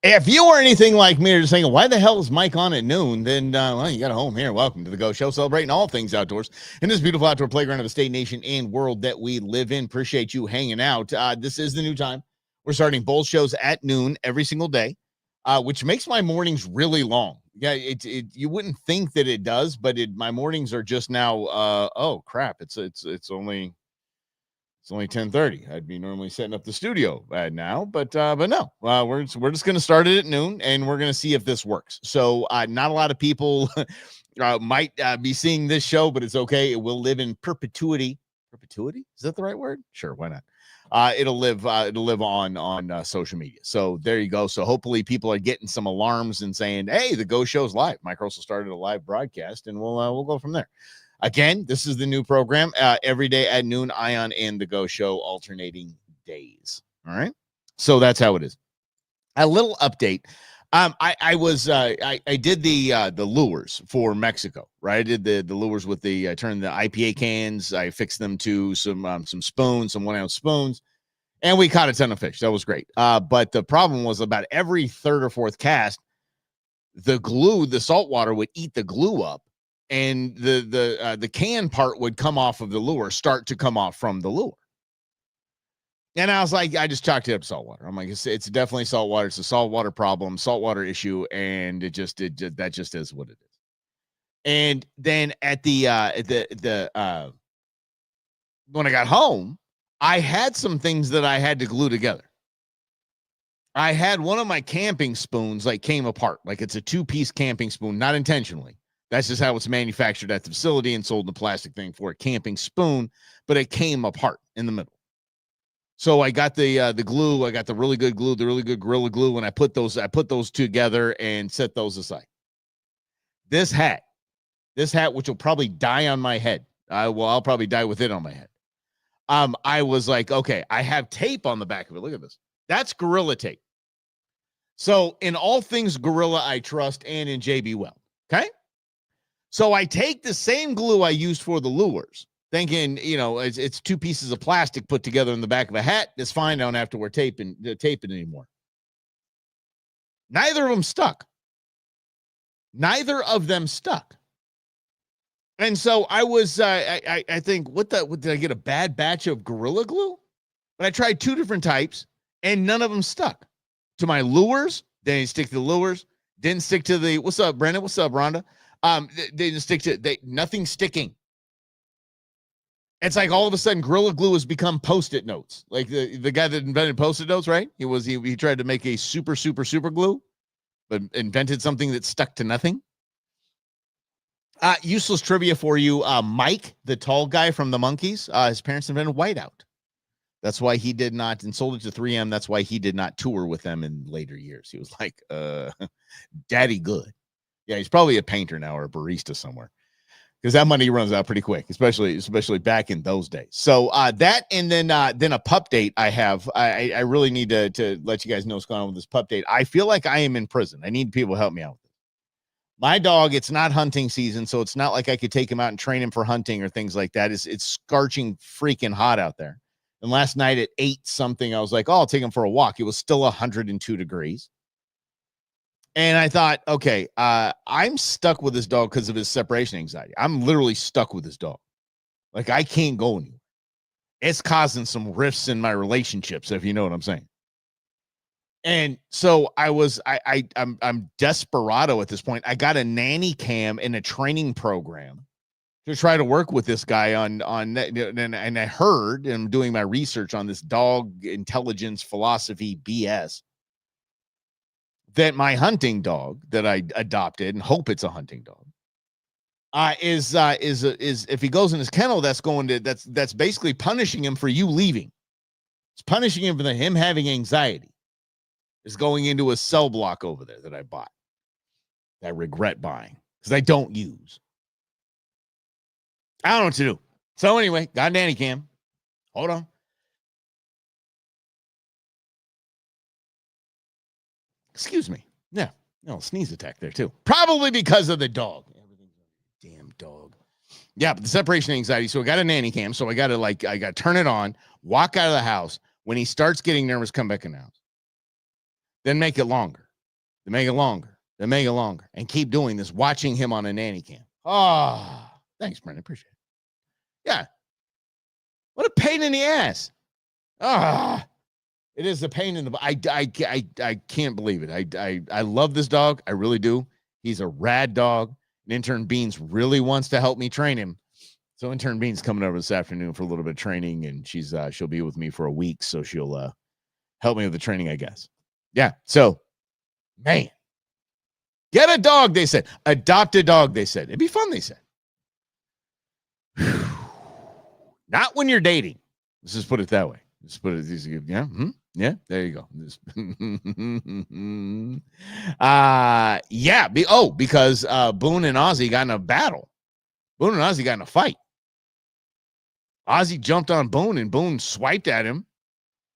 If you were anything like me, or just thinking, why the hell is Mike on at noon? Then, well, you got a home here. Welcome to the Go Show, celebrating all things outdoors in this beautiful outdoor playground of the state, nation, and world that we live in. Appreciate you hanging out. This is the new time. We're starting both shows at noon every single day, which makes my mornings really long. Yeah, you wouldn't think that it does, but my mornings are just now. Oh crap! It's only 10:30. I'd be normally setting up the studio now, but no, we're just going to start it at noon, and we're going to see if this works. So not a lot of people might be seeing this show, but it's okay. It will live in perpetuity. Perpetuity, is that the right word? Sure, why not? It'll live on social media. So there you go. So hopefully people are getting some alarms and saying, "Hey, the Go Show's live." Mike also started a live broadcast, and we'll go from there. Again, this is the new program every day at noon. Ion and the Go Show alternating days. All right, so that's how it is. A little update. I did the lures for Mexico, right? I did the lures with I turned the IPA cans. I fixed them to some spoons, some 1 ounce spoons, and we caught a ton of fish. That was great. But the problem was about every third or fourth cast, the salt water would eat the glue up, and the can part would come off of the lure, start to come off from the lure. And I was like, I just chalked it up to salt water. I'm like, it's definitely salt water. It's a saltwater problem, saltwater issue, and that just is what it is. And then at when I got home, I had some things that I had to glue together. I had one of my camping spoons came apart. Like it's a 2-piece camping spoon, not intentionally. That's just how it's manufactured at the facility and sold in the plastic thing for a camping spoon, but it came apart in the middle. So I got the glue. I got the really good glue, the really good Gorilla Glue, and I put those together and set those aside. This hat, which will probably die on my head. I'll probably die with it on my head. I was like, okay, I have tape on the back of it. Look at this. That's Gorilla tape. So in all things Gorilla, I trust, and in JB Weld. Okay. So I take the same glue I used for the lures, thinking, it's 2 pieces of plastic put together in the back of a hat. It's fine. I don't have to wear tape it anymore. Neither of them stuck. Neither of them stuck. And so I was, I think, did I get a bad batch of Gorilla Glue? But I tried 2 different types, and none of them stuck. To my lures, they didn't stick to the lures. Didn't stick to the, what's up, Brandon? What's up, Rhonda? They didn't stick to, nothing sticking. It's like all of a sudden Gorilla Glue has become Post-it notes. Like the guy that invented Post-it notes, right? He tried to make a super, super, super glue, but invented something that stuck to nothing. Useless trivia for you. Mike, the tall guy from the Monkees, his parents invented whiteout. That's why he did not, and sold it to 3M. That's why he did not tour with them in later years. He was like, daddy good. Yeah, he's probably a painter now or a barista somewhere, because that money runs out pretty quick, especially back in those days. So that, and then a pup date I have. I really need to let you guys know what's going on with this pup date. I feel like I am in prison. I need people to help me out with this. My dog, it's not hunting season, so it's not like I could take him out and train him for hunting or things like that. It's scorching freaking hot out there. And last night at 8 something, I was like, I'll take him for a walk. It was still 102 degrees. And I thought, okay, I'm stuck with this dog because of his separation anxiety. I'm literally stuck with this dog. Like, I can't go anywhere. It's causing some rifts in my relationships, if you know what I'm saying. And so I'm desperado at this point. I got a nanny cam in a training program to try to work with this guy on that. And I heard, and I'm doing my research on this dog intelligence philosophy BS, that my hunting dog that I adopted and hope it's a hunting dog is if he goes in his kennel, that's basically punishing him for you leaving. It's punishing him for him having anxiety. Is going into a cell block over there that I bought, that I regret buying because I don't use. I don't know what to do. So anyway, got a nanny cam. Hold on. Excuse me. Yeah, no sneeze attack there too. Probably because of the dog. Everything's a damn dog. Yeah, but the separation anxiety. So I got a nanny cam. So I got to turn it on, walk out of the house. When he starts getting nervous, come back in the house. Then make it longer. They make it longer. They make it longer. And keep doing this, watching him on a nanny cam. Oh, thanks, Brendan. Appreciate it. Yeah. What a pain in the ass. Ah, it is a pain in the I can't believe it. I love this dog. I really do. He's a rad dog. And intern Beans really wants to help me train him. So intern Beans coming over this afternoon for a little bit of training, and she'll be with me for a week, so she'll help me with the training, I guess. Yeah. So, man, get a dog, they said. Adopt a dog, they said. It'd be fun, they said. Not when you're dating. Let's just put it that way. Just put it, yeah. Yeah, there you go. Yeah. Because Boone and Ozzy got in a battle. Boone and Ozzy got in a fight. Ozzy jumped on Boone, and Boone swiped at him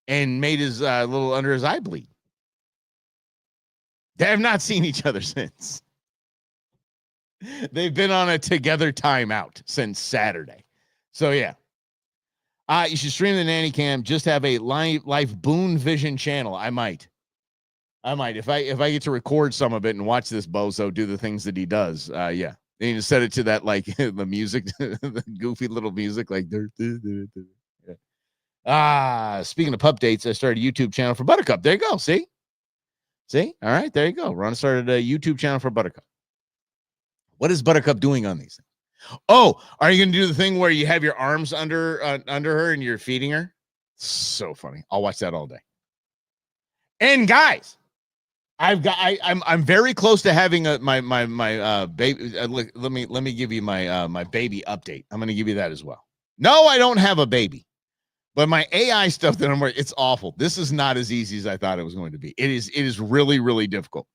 and made his little under his eye bleed. They have not seen each other since. They've been on a together timeout since Saturday. So, yeah. You should stream the nanny cam. Just have a live Boone Vision channel. I might. If I get to record some of it and watch this bozo do the things that he does. Yeah. And you set it to that, like, the music, the goofy little music, like. Speaking of pup dates, I started a YouTube channel for Buttercup. There you go. See? All right, there you go. Ron started a YouTube channel for Buttercup. What is Buttercup doing on these things? Oh, are you going to do the thing where you have your arms under her and you're feeding her? So funny. I'll watch that all day. And guys, I'm very close to having my baby. Let me give you my baby update. I'm going to give you that as well. No, I don't have a baby, but my AI stuff that I'm working, it's awful. This is not as easy as I thought it was going to be. It is really, really difficult.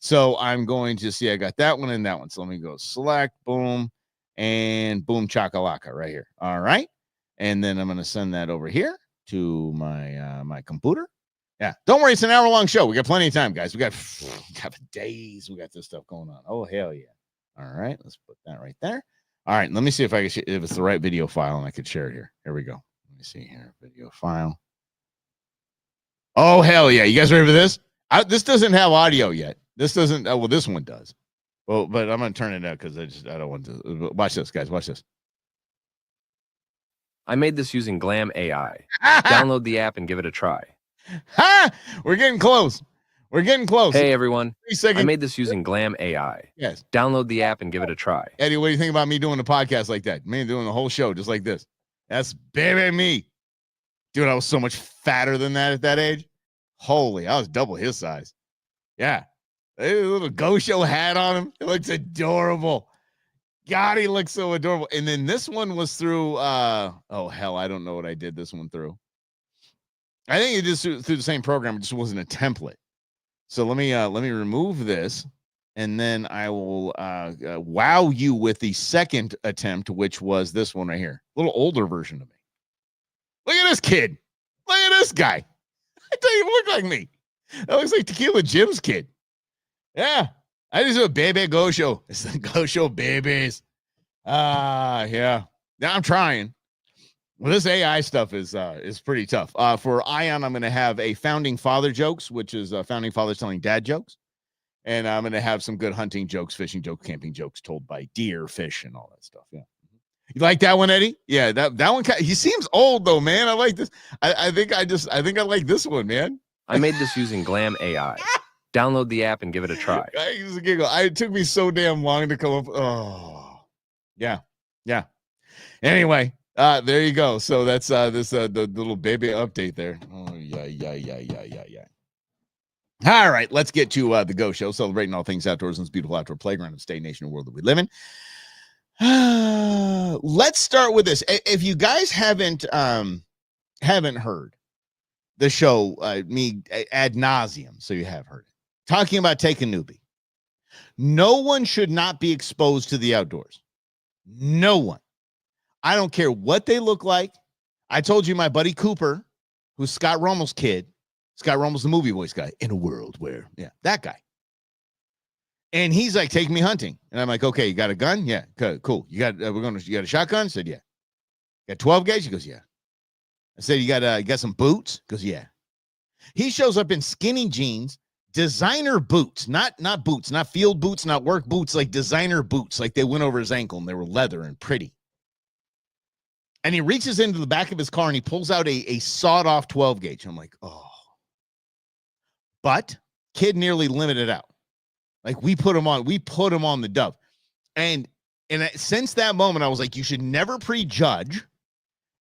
So I'm going to see, I got that one and that one. So let me go select, boom, and boom, chakalaka right here. All right. And then I'm going to send that over here to my computer. Yeah. Don't worry. It's an hour-long show. We got plenty of time, guys. We got days. We got this stuff going on. Oh, hell yeah. All right. Let's put that right there. All right. Let me see if it's the right video file and I could share it here. Here we go. Let me see here. Video file. Oh, hell yeah. You guys ready for this? This doesn't have audio yet. This doesn't. Well, this one does. Well, but I'm going to turn it out because I don't want to. Watch this, guys. Watch this. I made this using Glam AI. Download the app and give it a try. We're getting close. Hey, everyone. I made this using Glam AI. Yes. Download the app and give it a try. Eddie, what do you think about me doing a podcast like that? Me doing the whole show just like this. That's baby me. Dude, I was so much fatter than that at that age. Holy, I was double his size. Yeah. A little Go Show hat on him. It looks adorable. God, he looks so adorable. And then this one was through, oh, hell, I don't know what I did this one through. I think it just through the same program. It just wasn't a template. So let me remove this, and then I will wow you with the second attempt, which was this one right here. A little older version of me. Look at this kid. Look at this guy. I tell you, look like me. That looks like Tequila Jim's kid. Yeah. I just do a baby Go Show. It's the Go Show babies. Yeah. Now I'm trying. Well, this AI stuff is pretty tough. For Ion, I'm going to have a founding father jokes, which is founding fathers telling dad jokes. And I'm going to have some good hunting jokes, fishing jokes, camping jokes told by deer, fish, and all that stuff. Yeah. You like that one, Eddie? Yeah, that one. He seems old though, man. I like this. I think I like this one, man. I made this using Glam AI. Download the app and give it a try. I use a giggle. It took me so damn long to come up. Oh, yeah. Anyway, there you go. So that's the little baby update there. Oh yeah. All right, let's get to the Go Show, celebrating all things outdoors in this beautiful outdoor playground of State Nation world that we live in. Let's start with this. If you guys haven't heard the show, me ad nauseum, so you have heard it, talking about Take a Newbie. No one should not be exposed to the outdoors. No one. I don't care what they look like. I told you my buddy Cooper, who's Scott Rummel's kid. Scott Rummel's the movie voice guy. In a world where, yeah, that guy. And he's like, take me hunting. And I'm like, okay, you got a gun? Yeah, cool. You got a shotgun? I said, yeah. Got 12 gauge? He goes, yeah. I said, you got some boots? He goes, yeah. He shows up in skinny jeans, designer boots, not boots, not field boots, not work boots, like designer boots, like they went over his ankle and they were leather and pretty. And he reaches into the back of his car and he pulls out a sawed-off 12 gauge. I'm like, oh. But kid nearly limited out. Like we put him on the Dove. And since that moment, I was like, you should never prejudge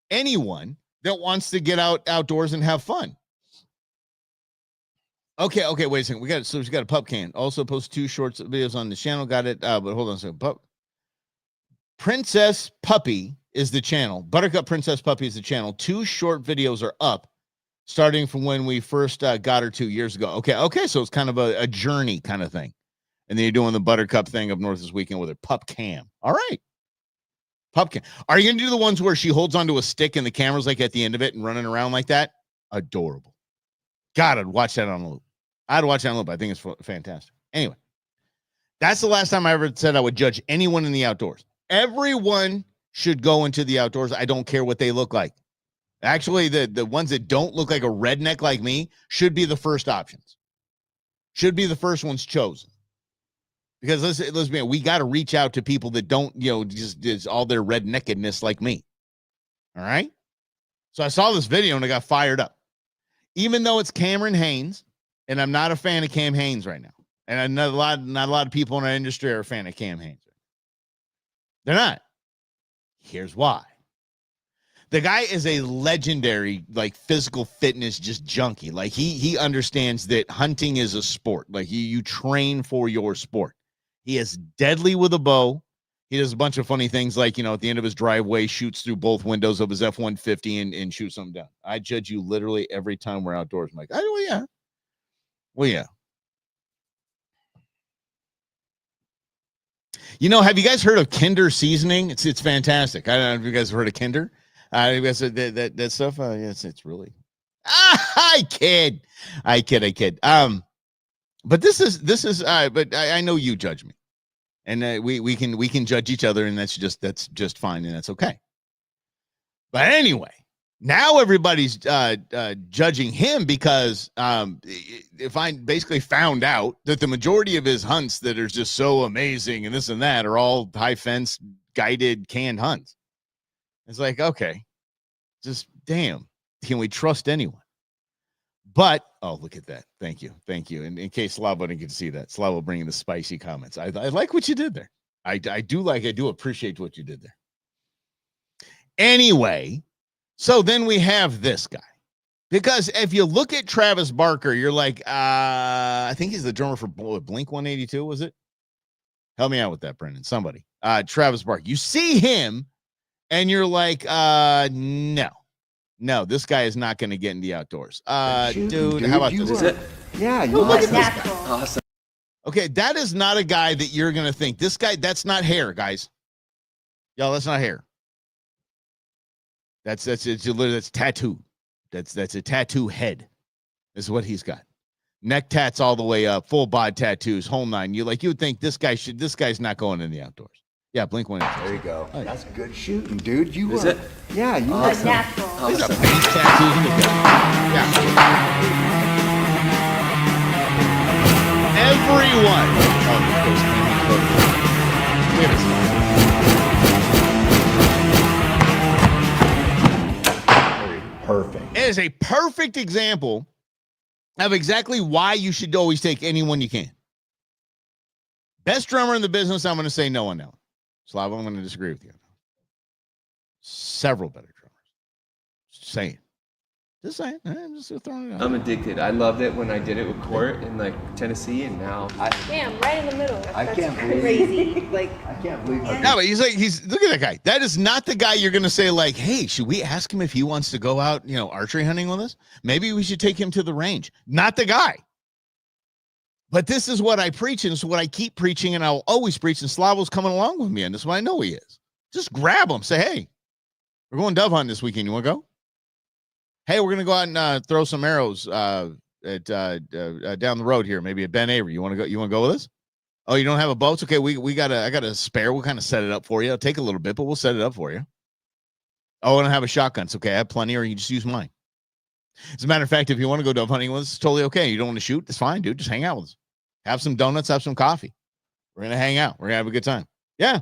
anyone that wants to get outdoors and have fun. Okay, wait a second. We got a pup can. Also post 2 shorts videos on the channel. Got it. But hold on a second. Princess Puppy is the channel. Buttercup Princess Puppy is the channel. 2 short videos are up starting from when we first got her 2 years ago. Okay. So it's kind of a journey kind of thing. And then you're doing the Buttercup thing up north this weekend with her pup cam. All right. Pup cam. Are you going to do the ones where she holds onto a stick and the camera's like at the end of it and running around like that? Adorable. God, I'd watch that on loop. I think it's fantastic. Anyway, that's the last time I ever said I would judge anyone in the outdoors. Everyone should go into the outdoors. I don't care what they look like. Actually, the ones that don't look like a redneck like me should be the first options. Should be the first ones chosen. Because let's be honest, we got to reach out to people that don't, just all their redneckedness like me. All right? So I saw this video and I got fired up. Even though it's Cameron Hanes, and I'm not a fan of Cam Hanes right now. And not a lot of people in our industry are a fan of Cam Hanes. They're not. Here's why. The guy is a legendary, like, physical fitness just junkie. Like, he understands that hunting is a sport. Like, you train for your sport. He is deadly with a bow. He does a bunch of funny things like, at the end of his driveway, shoots through both windows of his F-150 and shoots something down. I judge you literally every time we're outdoors. I'm like, oh, yeah. Well, yeah. Have you guys heard of Kinder seasoning? It's fantastic. I don't know if you guys have heard of Kinder. You guys that stuff. Yes, it's really. I kid. But this is. But I know you judge me, and we can judge each other, and that's just fine, and that's okay. But anyway. Now everybody's judging him because if I basically found out that the majority of his hunts that are just so amazing and this and that are all high fence guided canned hunts. It's like, okay, just damn, can we trust anyone? But look at that. Thank you. And in case Slavo didn't get to see that, Slavo bringing the spicy comments. I like what you did there. I do appreciate what you did there. Anyway. So then we have this guy, because if you look at Travis Barker, you're like, I think he's the drummer for Blink 182. Was it? Help me out with that, Brendan. Somebody, Travis Barker. You see him and you're like, no, this guy is not going to get in the outdoors. Dude, how about this? Is it? Yeah. Look at this guy. Awesome. Okay. That is not a guy that you're going to think this guy, that's not hair, guys. Y'all, that's not hair. That's tattoo. That's a tattoo head. Is what he's got. Neck tats all the way up, full body tattoos, whole nine. You would think this guy's not going in the outdoors. Yeah, Blink 182. There you go. Oh, yeah. That's good shooting, dude. Is it? Yeah, you awesome. Natural. These are face tattoos in the gut. Yeah. Everyone. Look at this. Perfect. It is a perfect example of exactly why you should always take anyone you can. Best drummer in the business, I'm going to say no one now. Slavo, I'm going to disagree with you. Several better drummers. Just saying. I'm just throwing it out. I'm addicted. I loved it when I did it with Court in Tennessee, and now damn, right in the middle. I can't believe crazy. Like, I can't believe it. No, but he's look at that guy. That is not the guy you're gonna say, like, hey, should we ask him if he wants to go out, archery hunting with us? Maybe we should take him to the range. Not the guy. But this is what I preach, and it's what I keep preaching, and I'll always preach, and Slavo's coming along with me, and this is what I know he is. Just grab him. Say, hey, we're going dove hunting this weekend. You want to go? Hey, we're gonna go out and throw some arrows down the road here, maybe at Ben Avery. You want to go? You want to go with us? Oh, you don't have a boat? It's okay. I got a spare. We'll kind of set it up for you. It'll take a little bit, but we'll set it up for you. Oh, I don't have a shotgun. It's okay. I have plenty, or you just use mine. As a matter of fact, if you want to go dove hunting with us, it's totally okay. You don't want to shoot, it's fine, dude. Just hang out with us. Have some donuts, have some coffee. We're going to hang out. We're going to have a good time. Yeah.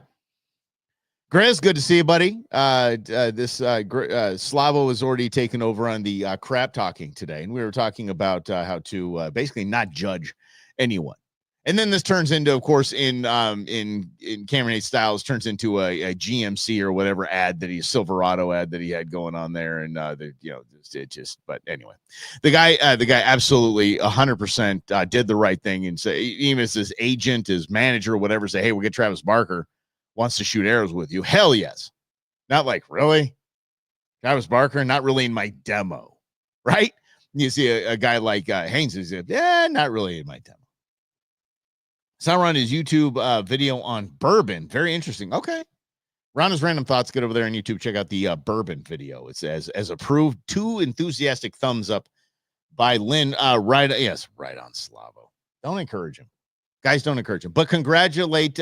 Grizz, good to see you, buddy. Slavo has already taken over on the crap talking today, and we were talking about how to basically not judge anyone. And then this turns into, of course, in Cameron H. Styles, turns into a GMC or whatever ad that Silverado ad that he had going on there, and it just. But anyway, the guy absolutely 100% did the right thing, and say even as his agent, his manager, or whatever, say, hey, we'll get Travis Barker wants to shoot arrows with you. Hell yes. Not like, really? Travis Barker, not really in my demo, right? You see a guy like Haynes, who's not really in my demo. Sauron, his YouTube video on bourbon. Very interesting. Okay. Ron's Random Thoughts. Get over there on YouTube. Check out the bourbon video. It says, as approved, 2 enthusiastic thumbs up by Lynn. Right on Slavo. Don't encourage him. Guys, don't encourage him. But congratulate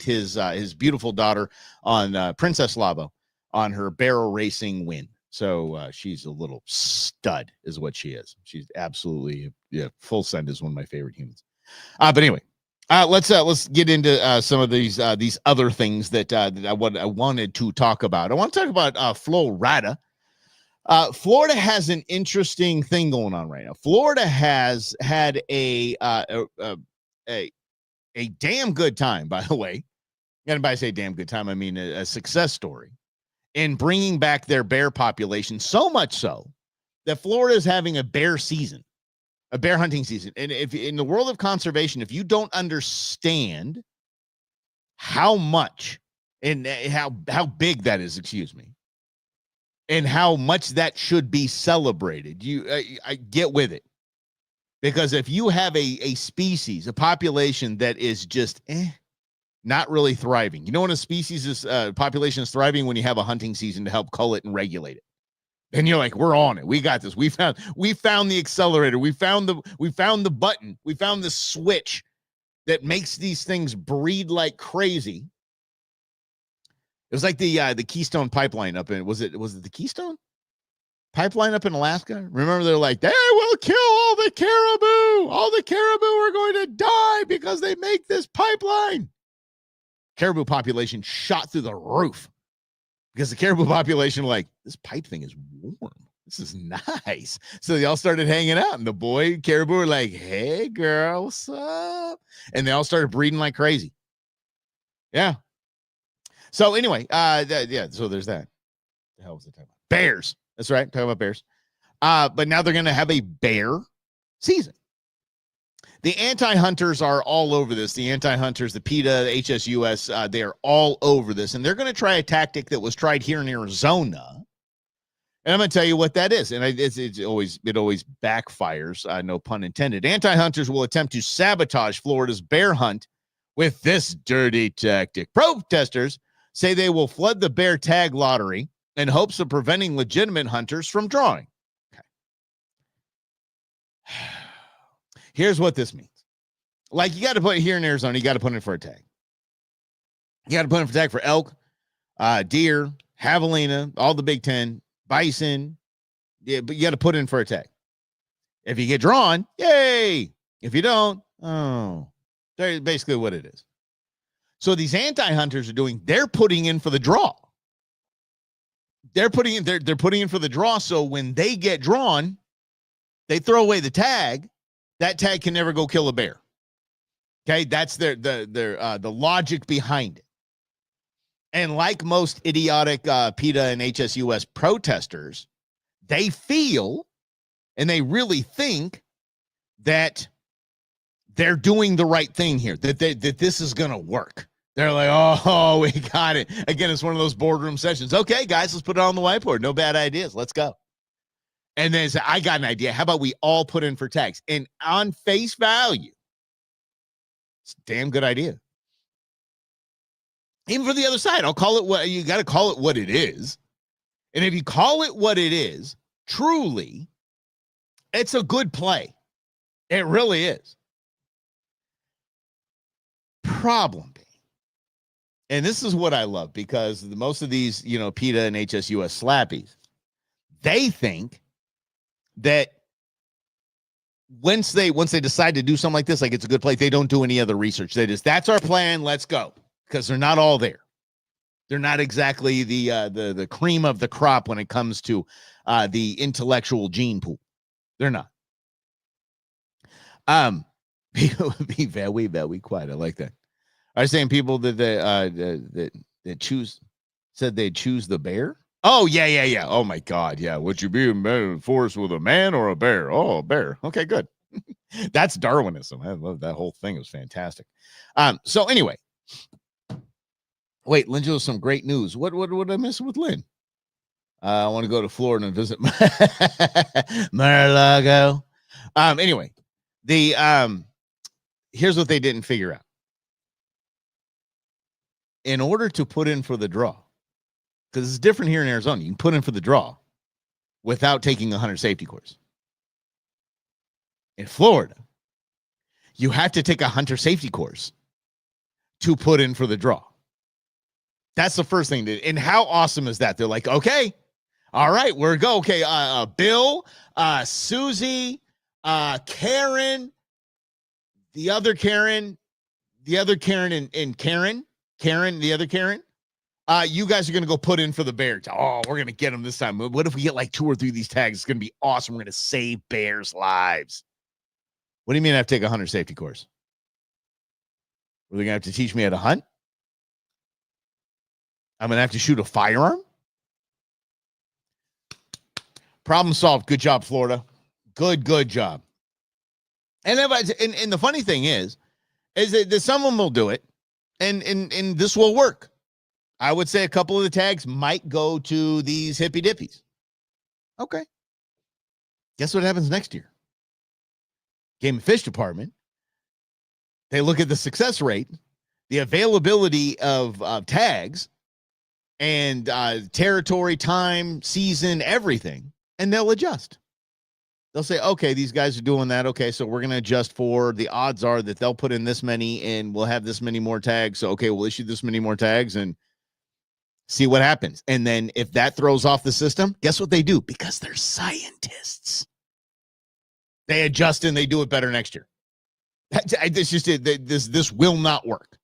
his beautiful daughter on Princess Slavo on her barrel racing win. So she's a little stud is what she is. She's absolutely, full send is one of my favorite humans. But anyway, let's get into some of these other things that I wanted to talk about. I want to talk about Florida. Florida has an interesting thing going on right now. Florida has had a damn good time, by the way. And by say damn good time, I mean a success story in bringing back their bear population. So much so that Florida is having a bear season. A bear hunting season. And if in the world of conservation, if you don't understand how much and how big that is, and how much that should be celebrated, I get with it. Because if you have a species, a population that is just not really thriving, you know when a species is population is thriving when you have a hunting season to help cull it and regulate it. And you're like, we're on it. We got this. We found the accelerator. We found the button. We found the switch that makes these things breed like crazy. It was like the Keystone Pipeline up in was it the Keystone Pipeline up in Alaska? Remember, they're like, they will kill all the caribou. All the caribou are going to die because they make this pipeline. Caribou population shot through the roof. Because the caribou population, like, this pipe thing is warm. This is nice. So they all started hanging out, and the boy caribou were like, hey, girl, what's up? And they all started breeding like crazy. Yeah. So anyway, so there's that. The hell was it talking about? Bears. That's right. Talking about bears. But now they're going to have a bear season. The anti-hunters are all over this. The anti-hunters, the PETA, the HSUS, they are all over this. And they're going to try a tactic that was tried here in Arizona. And I'm going to tell you what that is. And it always backfires, no pun intended. Anti-hunters will attempt to sabotage Florida's bear hunt with this dirty tactic. Protesters say they will flood the bear tag lottery in hopes of preventing legitimate hunters from drawing. Okay. Here's what this means. Like, you got to put here in Arizona, you got to put in for a tag. You got to put in for a tag for elk, deer, javelina, all the Big Ten, bison. Yeah, but you got to put in for a tag. If you get drawn, yay. If you don't, that's basically what it is. So these anti-hunters are doing, they're putting in for the draw. They're putting in for the draw. So when they get drawn, they throw away the tag. That tag can never go kill a bear. Okay, that's the logic behind it. And like most idiotic PETA and HSUS protesters, they feel and they really think that they're doing the right thing here, that this is going to work. They're like, oh, we got it. Again, it's one of those boardroom sessions. Okay, guys, let's put it on the whiteboard. No bad ideas. Let's go. And then say, I got an idea. How about we all put in for tags? And on face value, it's a damn good idea. Even for the other side, I'll call it what you got to call it what it is. And if you call it what it is, truly, it's a good play. It really is. Problem being, and this is what I love, because most of these, PETA and HSUS slappies, they think that once they decide to do something like this, like it's a good place, they don't do any other research. They just, that's our plan, let's go, because they're not all there. They're not exactly the cream of the crop when it comes to the intellectual gene pool. They're not. Be very, very quiet. I like that. I was saying people that that choose said they'd choose the bear. Oh yeah. Oh my God, yeah. Would you be in the forest with a man or a bear? Oh, a bear. Okay, good. That's Darwinism. I love that whole thing. It was fantastic. So anyway, wait, Lynn, some great news. What I miss with Lynn? I want to go to Florida and visit Mar-a-Lago. Anyway, here's what they didn't figure out. In order to put in for the draw, because it's different here in Arizona, you can put in for the draw without taking a hunter safety course. In Florida, you have to take a hunter safety course to put in for the draw. That's the first thing. And how awesome is that? They're like, okay, all right, we're go. Okay, Bill, Susie, Karen, the other Karen, and Karen, the other Karen. You guys are going to go put in for the bear. Oh, we're going to get them this time. What if we get like 2 or 3 of these tags? It's going to be awesome. We're going to save bears' lives. What do you mean I have to take a hunter safety course? Are they going to have to teach me how to hunt? I'm going to have to shoot a firearm? Problem solved. Good job, Florida. Good job. And the funny thing is that some of them will do it, and this will work. I would say a couple of the tags might go to these hippy dippies. Okay. Guess what happens next year? Game and Fish Department. They look at the success rate, the availability of tags, and territory, time, season, everything, and they'll adjust. They'll say, okay, these guys are doing that. Okay, so we're going to adjust for the odds are that they'll put in this many and we'll have this many more tags. So, okay, we'll issue this many more tags and see what happens. And then if that throws off the system, guess what they do? Because they're scientists. They adjust and they do it better next year. This will not work.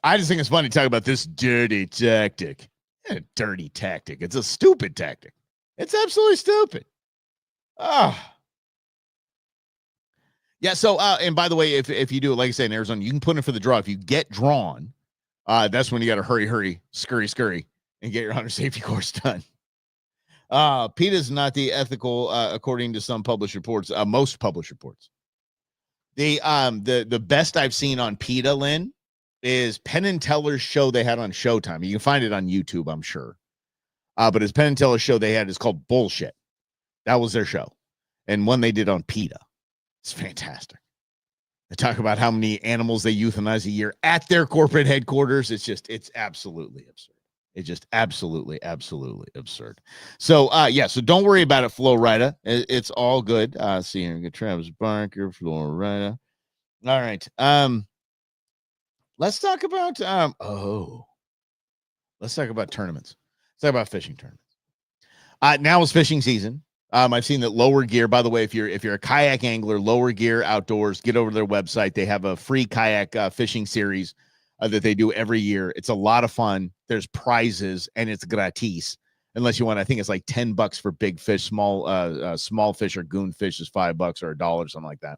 I just think it's funny to talk about this dirty tactic. A dirty tactic. It's a stupid tactic. It's absolutely stupid. Yeah. So, and by the way, if you do it, like I say, in Arizona, you can put in for the draw. If you get drawn, that's when you got to hurry, scurry, and get your hunter safety course done. PETA is not the ethical, according to some published reports, most published reports. The best I've seen on PETA, Lynn, is Penn and Teller's show they had on Showtime. You can find it on YouTube, I'm sure. But it's Penn and Teller's show they had is called Bullshit. That was their show. And one they did on PETA. It's fantastic. They talk about how many animals they euthanize a year at their corporate headquarters. It's absolutely absurd. It's just absolutely absurd. So, so don't worry about it, Florida. It's all good. See here, get Travis Barker, Florida. All right. Let's talk about let's talk about tournaments. Let's talk about fishing tournaments. Now is fishing season. I've seen that Lower Gear, by the way, if you're a kayak angler, Lower Gear Outdoors, get over to their website. They have a free kayak fishing series that they do every year. It's a lot of fun. There's prizes and it's gratis. Unless you want, I think it's like $10 for big fish, small fish or goon fish is $5 or $1, something like that.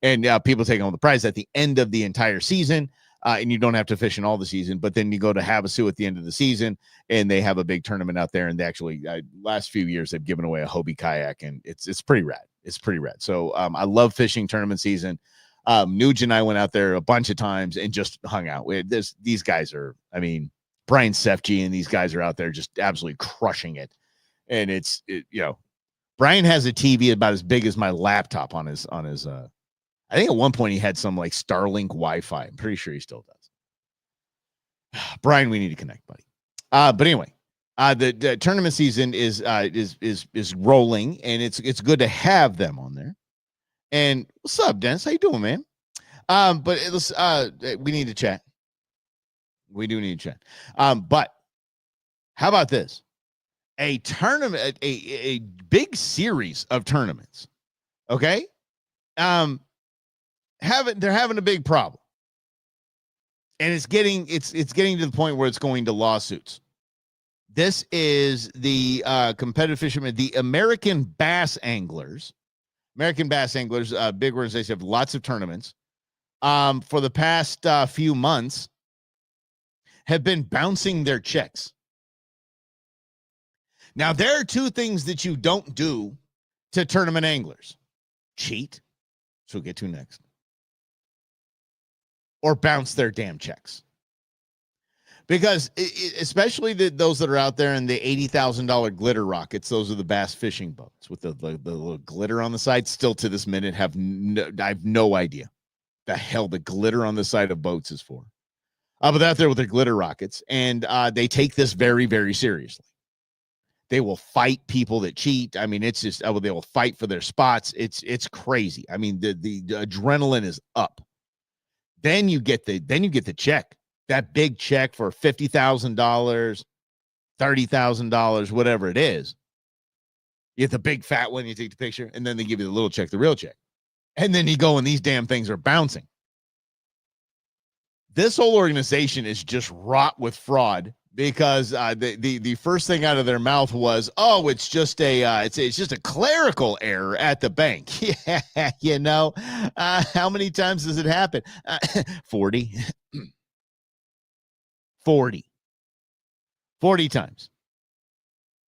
And people take home the prize at the end of the entire season. And you don't have to fish in all the season, but then you go to Havasu at the end of the season and they have a big tournament out there. And they actually, last few years, they've given away a Hobie kayak and it's pretty rad. It's pretty rad. So I love fishing tournament season. Nuge and I went out there a bunch of times and just hung out. These guys are, Brian Sefji and these guys are out there just absolutely crushing it. And Brian has a TV about as big as my laptop on his I think at one point he had some like Starlink Wi-Fi. I'm pretty sure he still does. Brian, we need to connect, buddy. But anyway, the tournament season is rolling, and it's good to have them on there. And what's up, Dennis? How you doing, man? But we need to chat. We do need to chat. But how about this? a tournament, a big series of tournaments. Okay. They're having a big problem. And it's getting to the point where it's going to lawsuits. This is the competitive fishermen, the American Bass Anglers. American Bass Anglers, big organization, have lots of tournaments. For the past few months, have been bouncing their checks. Now, there are two things that you don't do to tournament anglers: cheat, which we'll get to next, or bounce their damn checks. Because especially those that are out there in the $80,000 glitter rockets, those are the bass fishing boats with the little glitter on the side. Still to this minute, I have no idea the hell the glitter on the side of boats is for. But they're out there with their glitter rockets, and they take this very, very seriously. They will fight people that cheat. I mean, it's just they will fight for their spots. It's crazy. I mean, the adrenaline is up. Then you get the check. That big check for $50,000, $30,000, whatever it is. You get the big fat one, you take the picture, and then they give you the little check, the real check. And then you go and these damn things are bouncing. This whole organization is just wrought with fraud because the first thing out of their mouth was, "Oh, it's just it's just a clerical error at the bank." Yeah, you know, how many times does it happen? 40. 40 times.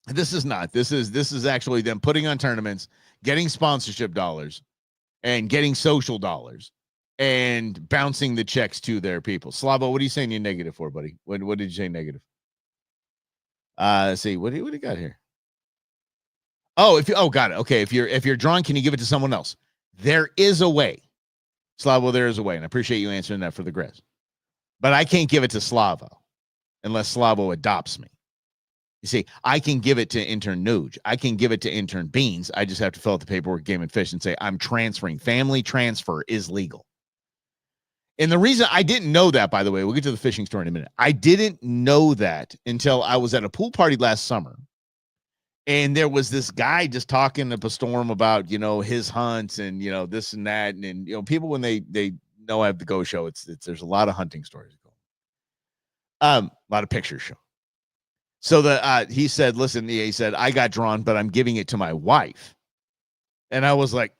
This is actually them putting on tournaments, getting sponsorship dollars, and getting social dollars, and bouncing the checks to their people. Slavo, what are you saying you're negative for, buddy? What did you say negative? Let's see, what do you got here? Oh, got it. Okay, if you're drawn, can you give it to someone else? There is a way. Slavo, there is a way, and I appreciate you answering that for the Grizz. But I can't give it to Slavo unless Slavo adopts me. You see, I can give it to intern Nuge. I can give it to intern Beans. I just have to fill out the paperwork, Game and Fish, and say, I'm transferring. Family transfer is legal. And the reason I didn't know that, by the way, we'll get to the fishing story in a minute. I didn't know that until I was at a pool party last summer. And there was this guy just talking up a storm about, his hunts and, this and that. And people, when they know I have the Go Show, there's a lot of hunting stories going. A lot of pictures show. So he said, listen, he said, I got drawn, but I'm giving it to my wife. And I was like,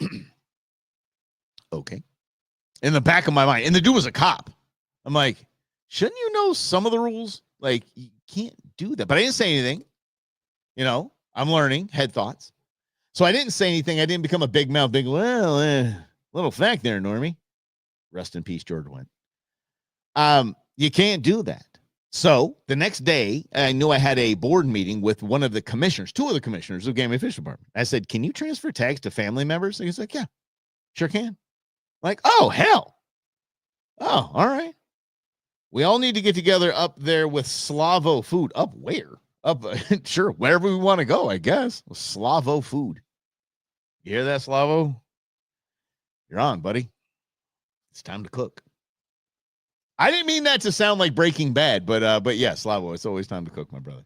okay. In the back of my mind. And the dude was a cop. I'm like, shouldn't you know some of the rules? Like, you can't do that. But I didn't say anything. I'm learning, head thoughts. So I didn't say anything. I didn't become a big mouth, little fact there, Normie. Rest in peace, George Wendt. You can't do that. So the next day, I knew I had a board meeting with two of the commissioners of Game and Fish Department. I said, can you transfer tags to family members? And he's like, yeah, sure can. Like, oh, hell. Oh, all right. We all need to get together up there with Slavo Food. Up where? Up, sure, wherever we want to go, I guess. Slavo Food. You hear that, Slavo? You're on, buddy. It's time to cook. I didn't mean that to sound like Breaking Bad, but yeah, Slavo, it's always time to cook, my brother.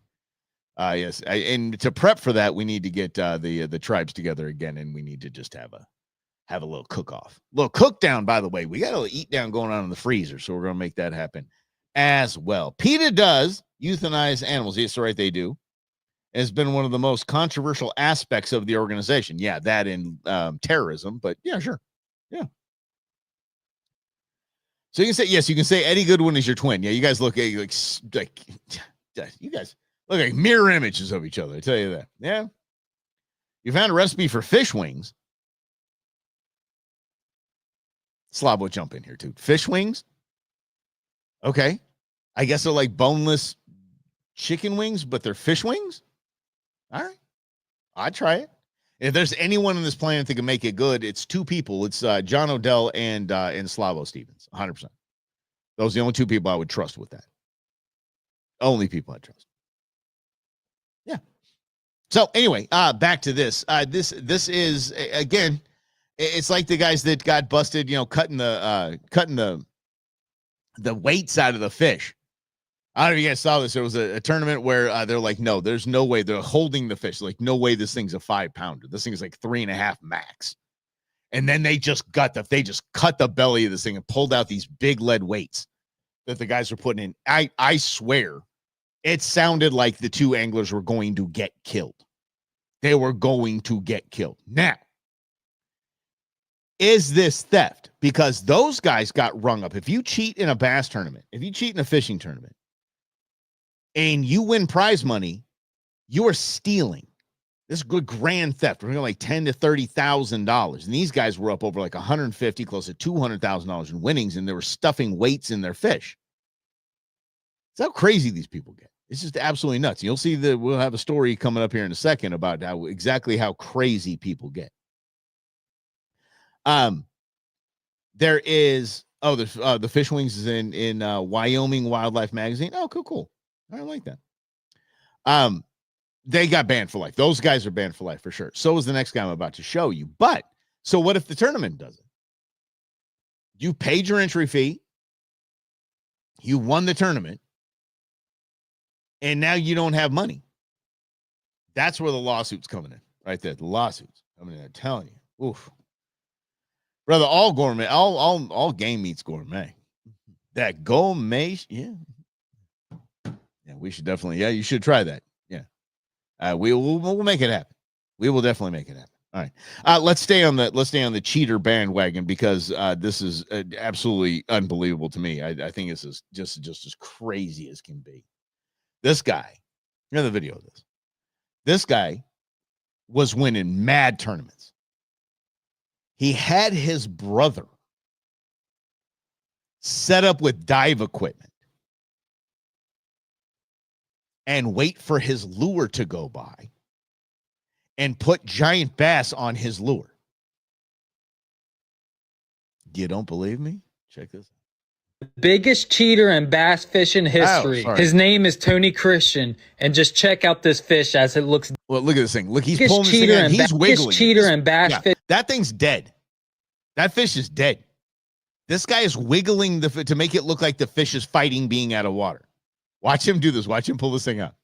Yes, and to prep for that, we need to get the tribes together again, and we need to just have a little cook-off. Little cook-down, by the way. We got a little eat-down going on in the freezer, so we're going to make that happen as well. PETA does euthanize animals. Yes, right, they do. Has been one of the most controversial aspects of the organization. Yeah, that in terrorism, but yeah, sure. Yeah. So you can say, yes, you can say Eddie Goodwin is your twin. Yeah, you guys look like you guys look like mirror images of each other. I tell you that. Yeah. You found a recipe for fish wings. Slavo jump in here too. Fish wings? Okay. I guess they're like boneless chicken wings, but they're fish wings? All right. I'd try it. If there's anyone on this planet that can make it good, it's two people. It's John Odell and Slavo Stevens. 100%. Those are the only two people I would trust with that. Only people I trust. Yeah. So anyway, back to this. This is again, it's like the guys that got busted, cutting the weights out of the fish. I don't know if you guys saw this. There was a tournament where they're like, no, there's no way. They're holding the fish. Like, no way this thing's a 5-pounder. This thing is like 3.5 max. And then they just cut the belly of this thing and pulled out these big lead weights that the guys were putting in. I swear it sounded like the two anglers were going to get killed. They were going to get killed. Now, is this theft? Because those guys got rung up. If you cheat in a bass tournament, if you cheat in a fishing tournament, and you win prize money, you are stealing. This is good grand theft. We're going like $10,000 to $30,000, and these guys were up over like 150, close to $200,000 in winnings, and they were stuffing weights in their fish. That's how crazy these people get. It's just absolutely nuts. You'll see that we'll have a story coming up here in a second about exactly how crazy people get. There is the Fish Wings is in Wyoming Wildlife Magazine. Oh, cool. I like that. They got banned for life. Those guys are banned for life for sure. So is the next guy I'm about to show you. But so what if the tournament doesn't? You paid your entry fee, you won the tournament, and now you don't have money. That's where the lawsuit's coming in, right there. The lawsuits coming in. I'm telling you, oof, brother. All gourmet, all game meat's gourmet. That gourmet, yeah. Yeah, we should definitely. Yeah, you should try that. Yeah, we'll make it happen. We will definitely make it happen. All right, let's stay on the cheater bandwagon because this is absolutely unbelievable to me. I think this is just as crazy as can be. This guy, here's the video of this. This guy was winning mad tournaments. He had his brother set up with dive equipment and wait for his lure to go by and put giant bass on his lure. You don't believe me? Check this out. The biggest cheater in bass fishing history. His name is Tony Christian, and just check out this fish as it looks. Well, look at this thing. Look, he's pulling this thing out. He's wiggling. Cheater in bass fish. That thing's dead. That fish is dead. This guy is wiggling to make it look like the fish is fighting being out of water. Watch him do this. Watch him pull this thing out.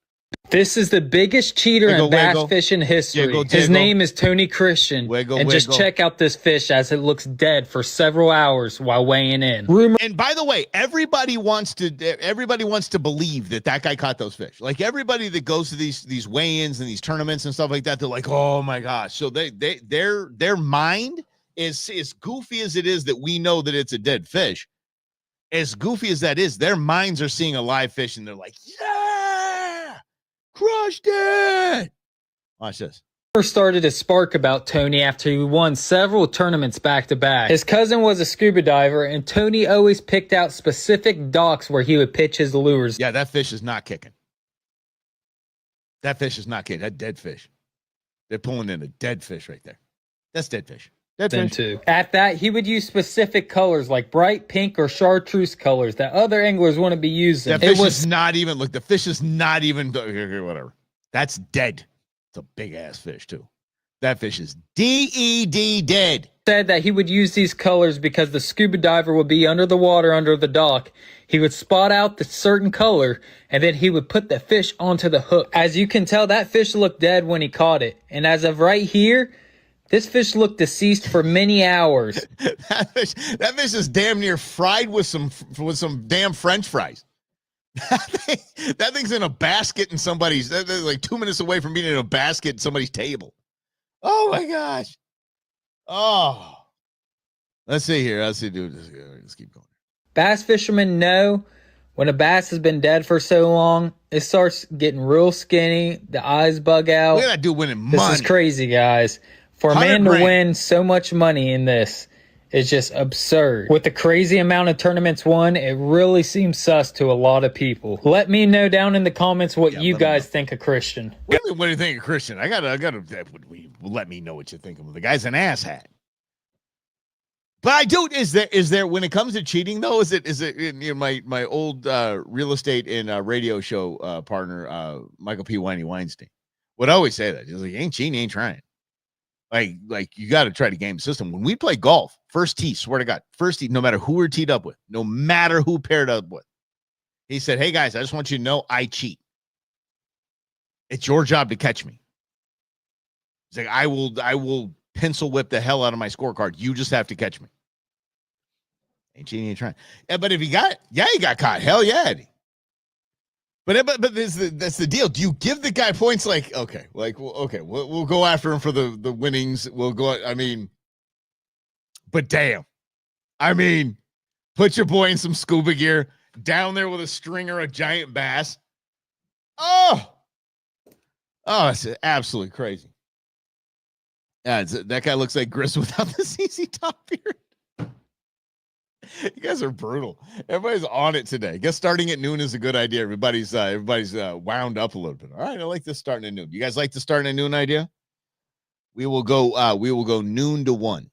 This is the biggest cheater in bass fishing history. His name is Tony Christian. Just check out this fish as it looks dead for several hours while weighing in. And by the way, everybody wants to believe that guy caught those fish. Like everybody that goes to these weigh-ins and these tournaments and stuff like that, they're like, oh my gosh. So their mind is as goofy as it is that we know that it's a dead fish. As goofy as that is, their minds are seeing a live fish and they're like, yeah, crushed it. Watch this. First started to spark about Tony after he won several tournaments back to back. His cousin was a scuba diver, and Tony always picked out specific docks where he would pitch his lures. Yeah, that fish is not kicking. That fish is not kicking. That dead fish. They're pulling in a dead fish right there. That's dead fish. Too. At that, he would use specific colors like bright pink or chartreuse colors that other anglers wouldn't be using. That fish is not even, look, the fish is not even, whatever. That's dead. It's a big ass fish too. That fish is dead. Said that he would use these colors because the scuba diver would be under the water under the dock. He would spot out the certain color and then he would put the fish onto the hook. As you can tell, that fish looked dead when he caught it. And as of right here, this fish looked deceased for many hours. that fish is damn near fried with some damn French fries. That thing's in a basket in somebody's, like 2 minutes away from being in a basket at somebody's table. Oh my gosh. Oh. Let's see here. Let's keep going. Bass fishermen know when a bass has been dead for so long, it starts getting real skinny. The eyes bug out. Look at that dude winning money. This is crazy, guys. For a man to win so much money in this is just absurd. With the crazy amount of tournaments won, it really seems sus to a lot of people. Let me know down in the comments what you guys think of Christian. What do you think of Christian? I gotta let me know what you think of him. The guy's an asshat. But I do. Is there when it comes to cheating though? Is it my old real estate and radio show partner Michael P. Weinstein would always say that. He's like, ain't cheating, ain't trying. Like you got to try to game the system. When we play golf, first tee, swear to God, first tee, no matter who we're teed up with, no matter who paired up with, He said, hey, guys, I just want you to know I cheat. It's your job to catch me. He's like, I will pencil whip the hell out of my scorecard. You just have to catch me. Ain't cheating, ain't trying. Yeah, but if he got caught. Hell yeah, Eddie. But that's the deal. Do you give the guy points? Like, okay, we'll go after him for the winnings. We'll go. I mean, but damn, I mean, put your boy in some scuba gear down there with a string or a giant bass. Oh, it's absolutely crazy. Yeah, that guy looks like Gris without the CC top beard. You guys are brutal. Everybody's on it today. I guess starting at noon is a good idea. Everybody's wound up a little bit. All right, I like this starting at noon. You guys like the starting at noon idea? We will go noon to 1.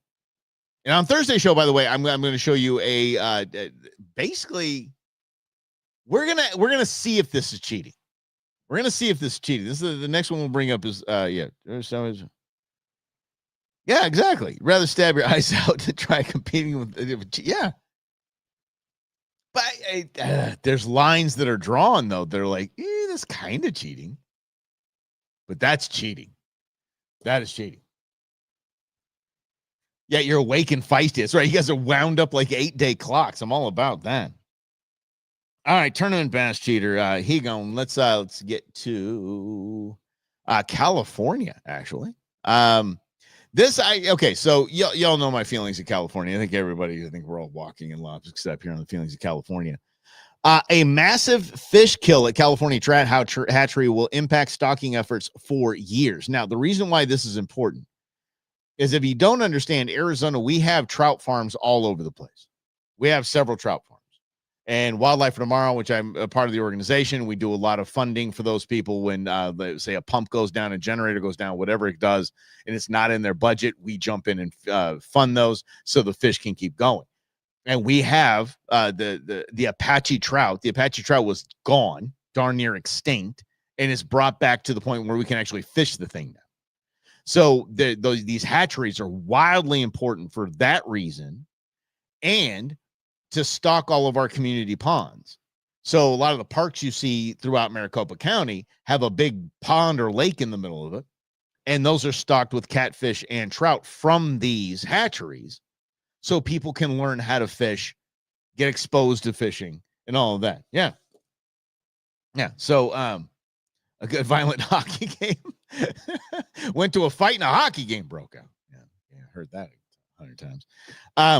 And on Thursday show, by the way, I'm going to show you a basically we're gonna see if this is cheating. We're gonna see if this is cheating. This is the next one we'll bring up is yeah, exactly. Rather stab your eyes out to try competing with yeah. But there's lines that are drawn though. They're like, that's kind of cheating, but that's cheating. That is cheating. Yeah, you're awake and feisty. That's right. You guys are wound up like 8-day clocks. I'm all about that. All right, tournament bass cheater. Let's get to California. Actually, So y'all know my feelings of California. I think we're all walking in love except here on the feelings of California. A massive fish kill at California Trout Hatchery will impact stocking efforts for years. Now, the reason why this is important is if you don't understand Arizona, we have trout farms all over the place. We have several trout farms. And Wildlife for Tomorrow, which I'm a part of the organization, we do a lot of funding for those people when, say, a pump goes down, a generator goes down, whatever it does, and it's not in their budget, we jump in and fund those so the fish can keep going. And we have the Apache trout. The Apache trout was gone, darn near extinct, and it's brought back to the point where we can actually fish the thing now. So these hatcheries are wildly important for that reason, and to stock all of our community ponds. So a lot of the parks you see throughout Maricopa County have a big pond or lake in the middle of it, and those are stocked with catfish and trout from these hatcheries, so people can learn how to fish, get exposed to fishing, and all of that. Yeah. So a good violent hockey game. Went to a fight and a hockey game broke out. Yeah, heard that 100 times.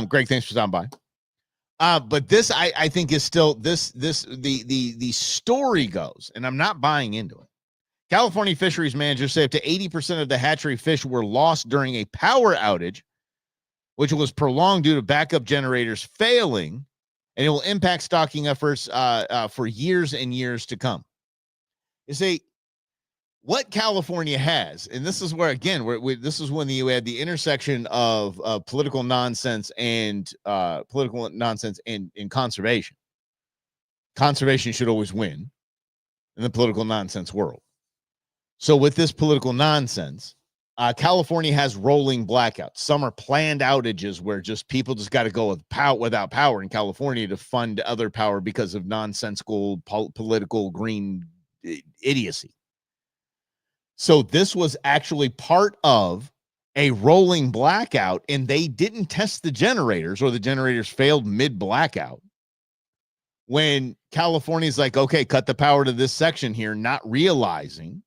Greg, thanks for stopping by. But this I think is still the story goes, and I'm not buying into it. California fisheries managers say up to 80% of the hatchery fish were lost during a power outage, which was prolonged due to backup generators failing, and it will impact stocking efforts for years and years to come. You see, what California has, and this is where, again, this is when you had the intersection of political nonsense and conservation. Conservation should always win in the political nonsense world. So with this political nonsense, California has rolling blackouts. Some are planned outages where just people just got to go without power in California to fund other power because of nonsensical political green idiocy. So this was actually part of a rolling blackout, and they didn't test the generators, or the generators failed mid-blackout. When California's like, okay, cut the power to this section here, not realizing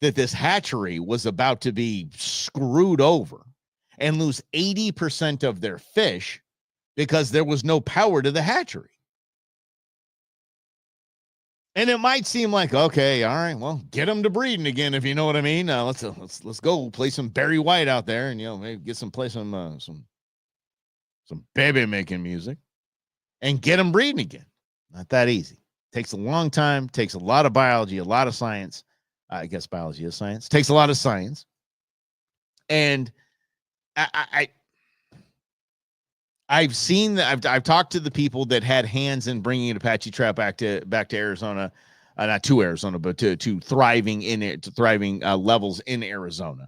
that this hatchery was about to be screwed over and lose 80% of their fish because there was no power to the hatchery. And it might seem like, okay, all right, well, get them to breeding again, if you know what I mean. Let's go play some Barry White out there, and maybe play some baby making music, and get them breeding again. Not that easy. Takes a long time. Takes a lot of biology, a lot of science. I guess biology is science. Takes a lot of science, and I've seen that. I've talked to the people that had hands in bringing an Apache trout back to Arizona, not to Arizona, but to thriving levels in Arizona,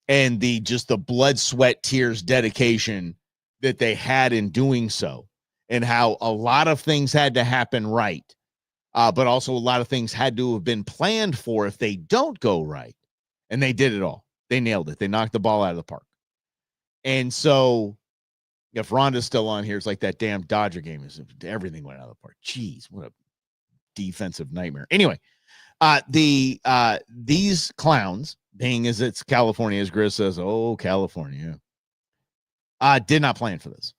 and the blood, sweat, tears, dedication that they had in doing so, and how a lot of things had to happen right. But also a lot of things had to have been planned for if they don't go right. And they did it all. They nailed it. They knocked the ball out of the park. And so if Rhonda's still on here, it's like that damn Dodger game. Everything went out of the park. Jeez, what a defensive nightmare. Anyway, these clowns, being as it's California, as Grizz says, oh, California, did not plan for this.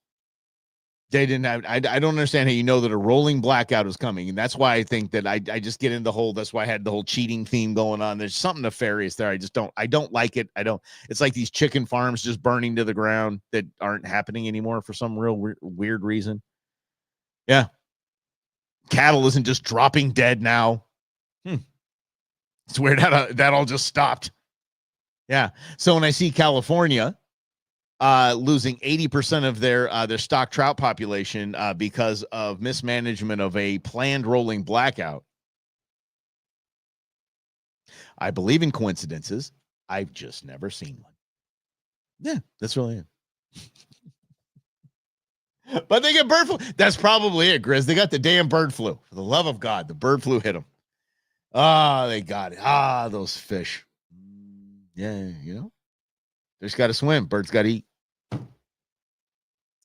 They didn't have, I don't understand how you know that a rolling blackout is coming. And that's why I think that I just get into the whole, that's why I had the whole cheating theme going on. There's something nefarious there. I don't like it. It's like these chicken farms just burning to the ground that aren't happening anymore for some real weird reason. Yeah. Cattle isn't just dropping dead now. It's weird how that all just stopped. Yeah. So when I see California losing 80% of their stock trout population because of mismanagement of a planned rolling blackout, I believe in coincidences. I've just never seen one. Yeah, that's really it. But they get bird flu. That's probably it, Grizz. They got the damn bird flu. For the love of God, the bird flu hit them. They got it. Those fish. Yeah, fish got to swim. Birds got to eat.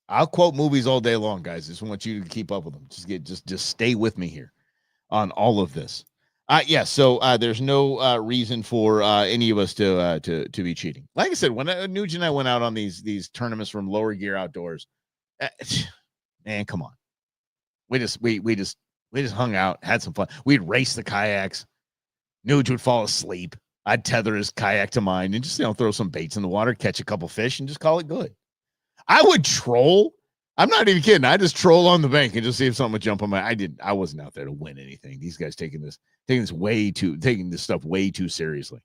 I'll quote movies all day long, guys. Just want you to keep up with them. Just stay with me here on all of this. So there's no reason for any of us to be cheating. Like I said, when Nuge and I went out on these tournaments from Lower Gear Outdoors, man, come on. We just hung out, had some fun. We'd race the kayaks. Nuge would fall asleep. I'd tether his kayak to mine and just throw some baits in the water, catch a couple fish, and just call it good. I would troll. I'm not even kidding. I just troll on the bank and just see if something would jump on my. I wasn't out there to win anything. These guys taking this stuff way too seriously.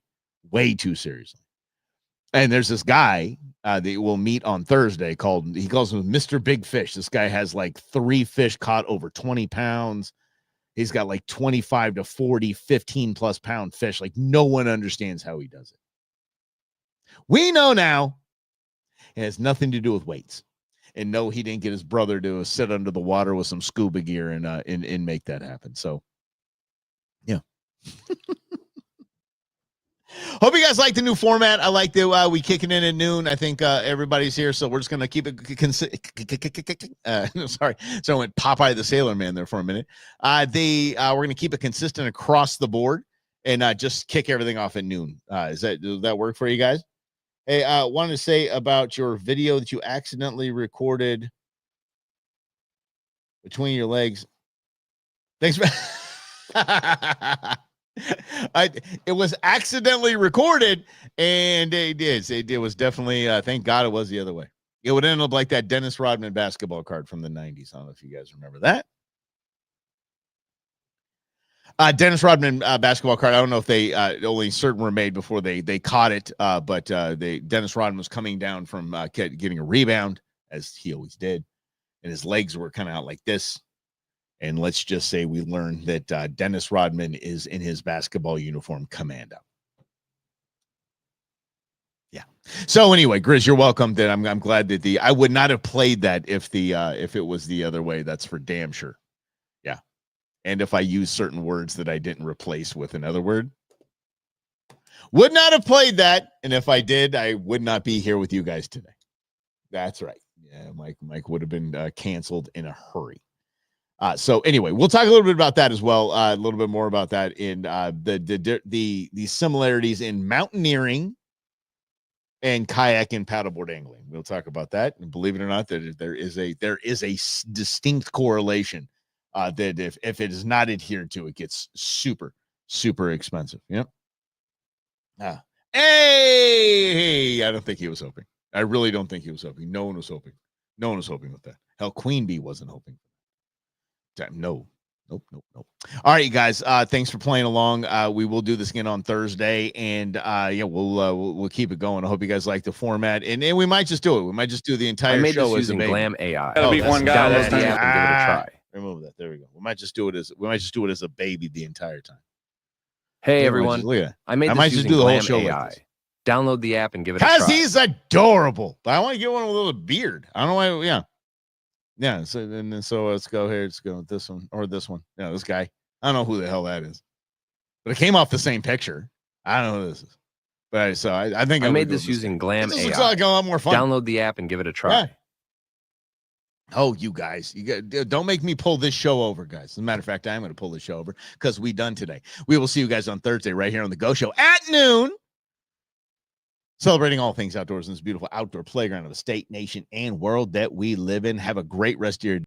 And there's this guy that we'll meet on Thursday he calls him Mr. Big Fish. This guy has like 3 fish caught over 20 pounds. He's got like 25 to 40, 15 plus pound fish. Like no one understands how he does it. We know now it has nothing to do with weights. And no, he didn't get his brother to sit under the water with some scuba gear and make that happen. So, yeah. Hope you guys like the new format. I like that we kicking in at noon. I think everybody's here, so we're just going to keep it sorry. So I went Popeye the Sailor Man there for a minute. We're going to keep it consistent across the board and just kick everything off at noon. Does that work for you guys? Hey, wanted to say about your video that you accidentally recorded between your legs. Thanks, man. It was accidentally recorded, and it was definitely, thank God it was the other way. It would end up like that Dennis Rodman basketball card from the 90s. I don't know if you guys remember that. Dennis Rodman basketball card. I don't know if they only certain were made before they caught it, but Dennis Rodman was coming down from getting a rebound, as he always did, and his legs were kind of out like this. And let's just say we learned that Dennis Rodman is in his basketball uniform commando. Yeah. So anyway, Grizz, you're welcome. That I'm glad that I would not have played that if it was the other way. That's for damn sure. Yeah. And if I use certain words that I didn't replace with another word, would not have played that. And if I did, I would not be here with you guys today. That's right. Yeah, Mike would have been canceled in a hurry. So anyway, we'll talk a little bit about that as well. A little bit more about that in the similarities in mountaineering and kayak and paddleboard angling. We'll talk about that. And believe it or not, that there is a distinct correlation. That if it is not adhered to, it gets super, super expensive. Yep. Hey, I don't think he was hoping. I really don't think he was hoping. No one was hoping. No one was hoping with that. Hell, Queen Bee wasn't hoping. Nope. All right, you guys. Thanks for playing along. We will do this again on Thursday, and we'll keep it going. I hope you guys like the format, and we might just do it. We might just do the entire show this using Glam AI. That'll be one guy. Download the app and give it a try. Remove that. There we go. We might just do it as a baby the entire time. Hey everyone, I might just do the whole show AI. Download the app and give it a try. Because he's adorable. But I want to get one with a little beard. I don't know why. Yeah. Yeah. So let's go here. Let's go with this one or this one. Yeah, this guy. I don't know who the hell that is, but it came off the same picture. I don't know who this is. But so I think I made this using Glam this AI. looks like a lot more fun. Download the app and give it a try. Yeah. Oh, you guys, don't make me pull this show over, guys. As a matter of fact, I'm going to pull this show over because we done today. We will see you guys on Thursday right here on the Go Show at noon. Celebrating all things outdoors in this beautiful outdoor playground of the state, nation, and world that we live in. Have a great rest of your day.